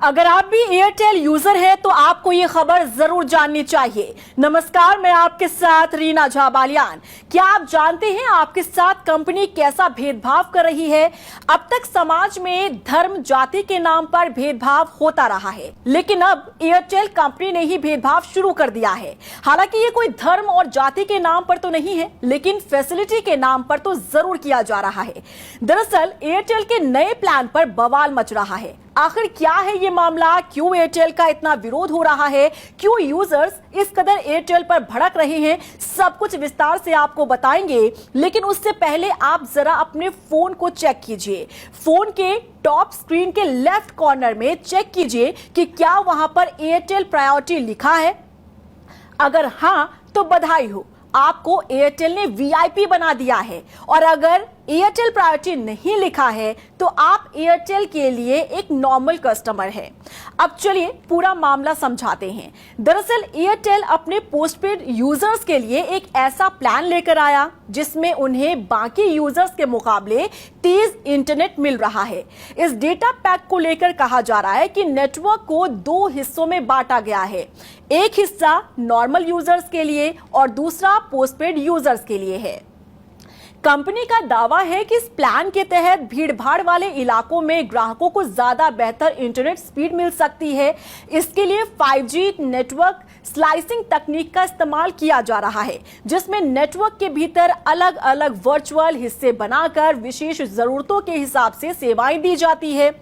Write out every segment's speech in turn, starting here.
अगर आप भी एयरटेल यूजर हैं तो आपको ये खबर जरूर जाननी चाहिए। नमस्कार, मैं आपके साथ रीना झा बालियान। क्या आप जानते हैं आपके साथ कंपनी कैसा भेदभाव कर रही है? अब तक समाज में धर्म जाति के नाम पर भेदभाव होता रहा है, लेकिन अब एयरटेल कंपनी ने ही भेदभाव शुरू कर दिया है। हालांकि ये कोई धर्म और जाति के नाम पर तो नहीं है, लेकिन फैसिलिटी के नाम पर तो जरूर किया जा रहा है। दरअसल एयरटेल के नए प्लान पर बवाल मच रहा है। आखिर क्या है ये मामला? क्यों एयरटेल का इतना विरोध हो रहा है? क्यों यूजर्स इस कदर एयरटेल पर भड़क रहे हैं? सब कुछ विस्तार से आपको बताएंगे, लेकिन उससे पहले आप जरा अपने फोन को चेक कीजिए। फोन के टॉप स्क्रीन के लेफ्ट कॉर्नर में चेक कीजिए कि क्या वहां पर एयरटेल प्रायोरिटी लिखा है। अगर हां तो बधाई हो, आपको एयरटेल ने वीआईपी बना दिया है। और अगर एयरटेल प्रायोरिटी नहीं लिखा है तो आप एयरटेल के लिए एक नॉर्मल कस्टमर है। अब चलिए पूरा मामला समझाते हैं। दरअसल एयरटेल अपने पोस्टपेड यूजर्स के लिए एक ऐसा प्लान लेकर आया जिसमें उन्हें बाकी यूजर्स के मुकाबले तेज इंटरनेट मिल रहा है। इस डेटा पैक को लेकर कहा जा रहा है कि नेटवर्क को दो हिस्सों में बांटा गया है। एक हिस्सा नॉर्मल यूजर्स के लिए और दूसरा पोस्टपेड यूजर्स के लिए है। कंपनी का दावा है कि इस प्लान के तहत भीड़भाड़ वाले इलाकों में ग्राहकों को ज्यादा बेहतर इंटरनेट स्पीड मिल सकती है। इसके लिए 5G नेटवर्क स्लाइसिंग तकनीक का इस्तेमाल किया जा रहा है, जिसमें नेटवर्क के भीतर अलग अलग वर्चुअल हिस्से बनाकर विशेष जरूरतों के हिसाब से सेवाएं दी जाती है।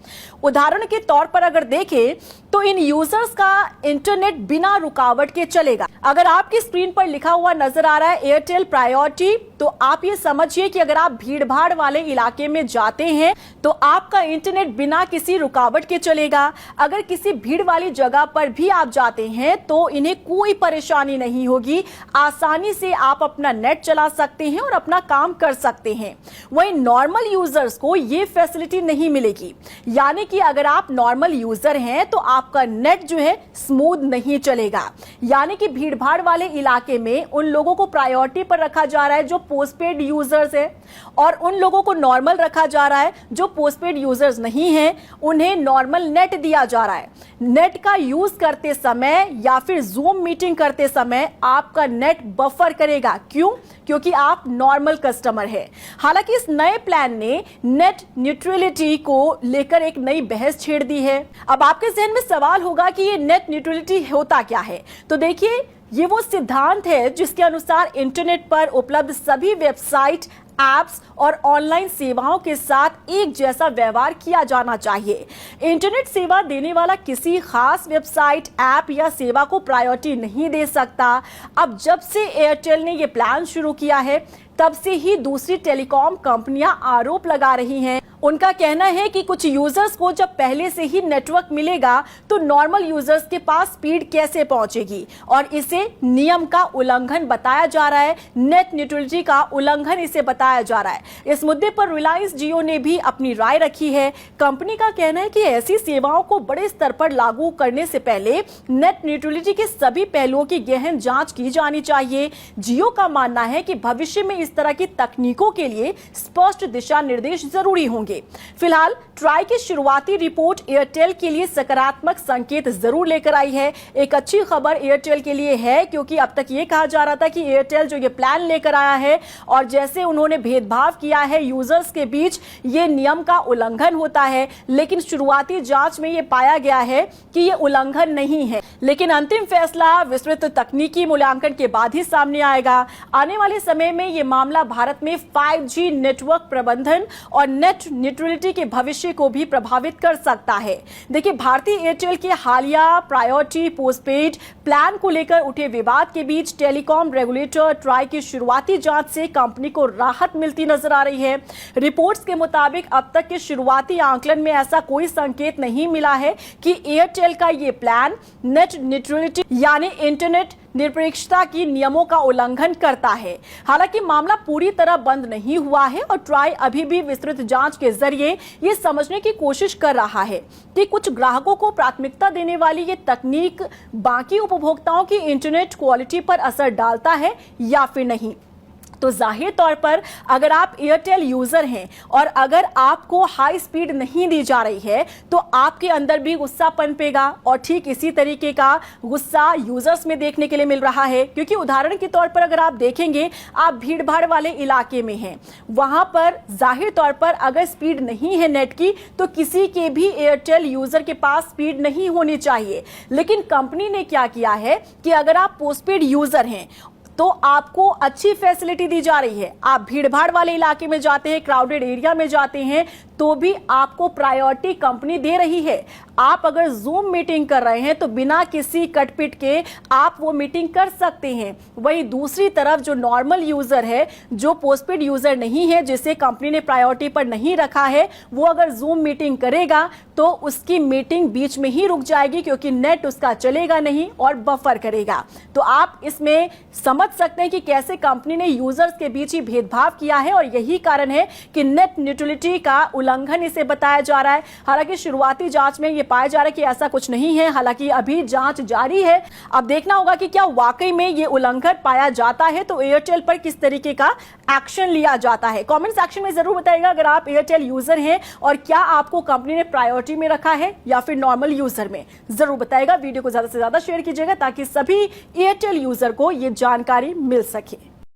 उदाहरण के तौर पर अगर देखें तो इन यूजर्स का इंटरनेट बिना रुकावट के चलेगा। अगर आपकी स्क्रीन पर लिखा हुआ नजर आ रहा है एयरटेल प्रायोरिटी, तो आप ये समझिए कि अगर आप भीड़भाड़ वाले इलाके में जाते हैं तो आपका इंटरनेट बिना किसी रुकावट के चलेगा। अगर किसी भीड़ वाली जगह पर भी आप जाते हैं तो इन्हें कोई परेशानी नहीं होगी, आसानी से आप अपना नेट चला सकते हैं और अपना काम कर सकते हैं। वहीं नॉर्मल यूजर्स को ये फैसिलिटी नहीं मिलेगी, यानी कि अगर आप नॉर्मल यूजर हैं तो आपका नेट जो है स्मूथ नहीं चलेगा। यानी कि भीड़भाड़ वाले इलाके में उन लोगों को प्रायोरिटी पर रखा जा रहा है जो पोस्टपेड यूजर्स है, और उन लोगों को नॉर्मल रखा जा रहा है जो पोस्टपेड यूजर्स नहीं हैं, उन्हें नॉर्मल नेट दिया जा रहा है। नेट का यूज करते समय या फिर जूम मीटिंग करते समय आपका नेट बफर करेगा। क्यों? क्योंकि आप नॉर्मल कस्टमर है। हालांकि इस नए प्लान ने नेट न्यूट्रलिटी को लेकर एक नई बहस छेड़ दी है। अब आपके जहन में सवाल होगा कि ये नेट न्यूट्रलिटी होता क्या है? तो देखिए, ये वो सिद्धांत है जिसके अनुसार इंटरनेट पर उपलब्ध सभी वेबसाइट, एप्स और ऑनलाइन सेवाओं के साथ एक जैसा व्यवहार किया जाना चाहिए। इंटरनेट सेवा देने वाला किसी खास वेबसाइट, ऐप या सेवा को प्रायोरिटी नहीं दे सकता। अब जब से एयरटेल ने ये प्लान शुरू किया है तब से ही दूसरी टेलीकॉम कंपनियां आरोप लगा रही हैं। उनका कहना है कि कुछ यूजर्स को जब पहले से ही नेटवर्क मिलेगा तो नॉर्मल यूजर्स के पास स्पीड कैसे पहुंचेगी, और इसे नियम का उल्लंघन बताया जा रहा है। नेट न्यूट्रलिटी का उल्लंघन इसे बताया जा रहा है। इस मुद्दे पर रिलायंस जियो ने भी अपनी राय रखी है। कंपनी का कहना है कि ऐसी सेवाओं को बड़े स्तर पर लागू करने से पहले नेट न्यूट्रलिटी के सभी पहलुओं की गहन जांच की जानी चाहिए। जियो का मानना है कि भविष्य में इस तरह की तकनीकों के लिए स्पष्ट दिशा निर्देश जरूरी होंगे। फिलहाल ट्राई की शुरुआती रिपोर्ट एयरटेल के लिए सकारात्मक संकेत जरूर लेकर आई है। एक अच्छी खबर एयरटेल के लिए है, क्योंकि अब तक ये कहा जा रहा था कि एयरटेल जो ये प्लान लेकर आया है और जैसे उन्होंने भेदभाव किया है यूजर्स के बीच, ये नियम का उल्लंघन होता है। लेकिन शुरुआती जांच में ये पाया गया है कि ये उल्लंघन नहीं है। लेकिन अंतिम फैसला विस्तृत तकनीकी मूल्यांकन के बाद ही सामने आएगा। आने वाले समय में ये मामला भारत में 5G नेटवर्क प्रबंधन और नेट न्यूट्रलिटी के भविष्य को भी प्रभावित कर सकता है। देखिए, भारतीय एयरटेल के हालिया प्रायोरिटी पोस्टपेड प्लान को लेकर उठे विवाद के बीच टेलीकॉम रेगुलेटर ट्राई की शुरुआती जांच से कंपनी को राहत मिलती नजर आ रही है। रिपोर्ट्स के मुताबिक अब तक के शुरुआती आंकलन में ऐसा कोई संकेत नहीं मिला है कि एयरटेल का ये प्लान नेट न्यूट्रलिटी यानी इंटरनेट निरपेक्षता की नियमों का उल्लंघन करता है। हालांकि मामला पूरी तरह बंद नहीं हुआ है और ट्राई अभी भी विस्तृत जांच के जरिए ये समझने की कोशिश कर रहा है कि कुछ ग्राहकों को प्राथमिकता देने वाली ये तकनीक बाकी उपभोक्ताओं की इंटरनेट क्वालिटी पर असर डालता है या फिर नहीं। तो जाहिर तौर पर अगर आप एयरटेल यूजर हैं और अगर आपको हाई स्पीड नहीं दी जा रही है तो आपके अंदर भी गुस्सा पनपेगा, और ठीक इसी तरीके का गुस्सा यूजर्स में देखने के लिए मिल रहा है। क्योंकि उदाहरण के तौर पर अगर आप देखेंगे, आप भीड़ भाड़ वाले इलाके में हैं, वहां पर जाहिर तौर पर अगर स्पीड नहीं है नेट की तो किसी के भी एयरटेल यूजर के पास स्पीड नहीं होनी चाहिए। लेकिन कंपनी ने क्या किया है कि अगर आप पोस्टपेड यूजर हैं तो आपको अच्छी फैसिलिटी दी जा रही है। आप भीड़भाड़ वाले इलाके में जाते हैं, क्राउडेड एरिया में जाते हैं, तो भी आपको प्रायोरिटी कंपनी दे रही है। आप अगर जूम मीटिंग कर रहे हैं तो बिना किसी कटपिट के आप वो मीटिंग कर सकते हैं। वहीं दूसरी तरफ जो नॉर्मल यूजर है, जो पोस्टपेड यूजर नहीं है, जिसे कंपनी ने प्रायोरिटी पर नहीं रखा है, वो अगर जूम मीटिंग करेगा तो उसकी मीटिंग बीच में ही रुक जाएगी, क्योंकि नेट उसका चलेगा नहीं और बफर करेगा। तो आप इसमें समझ सकते हैं कि कैसे कंपनी ने यूजर्स के बीच ही भेदभाव किया है, और यही कारण है कि नेट न्यूट्रलिटी का उल्लंघन इसे बताया जा रहा है। हालांकि शुरुआती जांच में यह पाया जा रहा है कि ऐसा कुछ नहीं है, हालांकि अभी जांच जारी है। अब देखना होगा कि क्या वाकई में यह उल्लंघन पाया जाता है तो एयरटेल पर किस तरीके का एक्शन लिया जाता है। कमेंट सेक्शन में जरूर बताइएगा अगर आप एयरटेल यूजर हैं और क्या आपको कंपनी ने प्रायोरिटी में रखा है या फिर नॉर्मल यूजर में, जरूर बताइएगा। वीडियो को ज्यादा से ज्यादा शेयर कीजिएगा ताकि सभी एयरटेल यूजर को यह जानकारी मिल सके।